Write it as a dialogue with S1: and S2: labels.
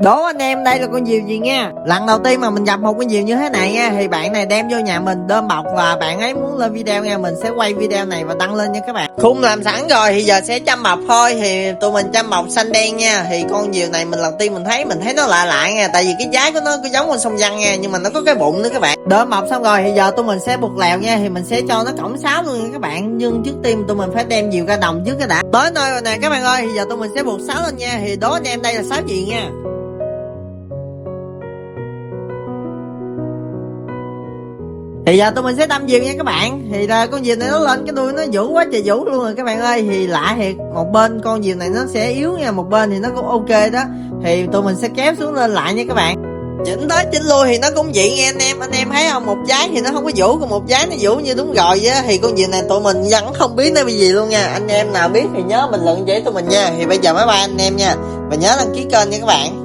S1: Đố anh em đây là con diều gì nha. Lần đầu tiên mà mình gặp một con diều như thế này nha, thì bạn này đem vô nhà mình đơm bọc và bạn ấy muốn lên video nha. Mình sẽ quay video này và đăng lên nha các bạn. Khung làm sẵn rồi thì giờ sẽ chăm bọc thôi. Thì tụi mình chăm bọc xanh đen nha. Thì con diều này lần tiên mình thấy nó lạ lạ nha. Tại vì cái trái của nó có giống con sông Giăng nha, nhưng mà nó có cái bụng nữa các bạn. Đơm bọc xong rồi thì giờ tụi mình sẽ buộc lèo nha. Thì mình sẽ cho nó cổng sáo luôn nha các bạn. Nhưng trước tiên tụi mình phải đem diều ra đồng trước cái đã. Tới nơi rồi nè các bạn ơi. Thì giờ tụi mình sẽ buộc sáo lên nha. Thì đố anh em đây là sáo gì nha. Thì giờ tụi mình sẽ đâm diều nha các bạn. Thì là con diều này nó lên cái đuôi nó vũ quá trời vũ luôn rồi các bạn ơi. Thì lạ thiệt, một bên con diều này nó sẽ yếu nha, một bên thì nó cũng ok đó. Thì tụi mình sẽ kéo xuống lên lại nha các bạn. Chỉnh tới chỉnh lui thì nó cũng vậy nghe anh em thấy không? Một trái thì nó không có vũ, còn một trái nó vũ như đúng rồi á. Thì con diều này tụi mình vẫn không biết nó bị gì luôn nha. Anh em nào biết thì nhớ bình luận chỉ tụi mình nha. Thì bây giờ bye bye anh em nha, và nhớ đăng ký kênh nha các bạn.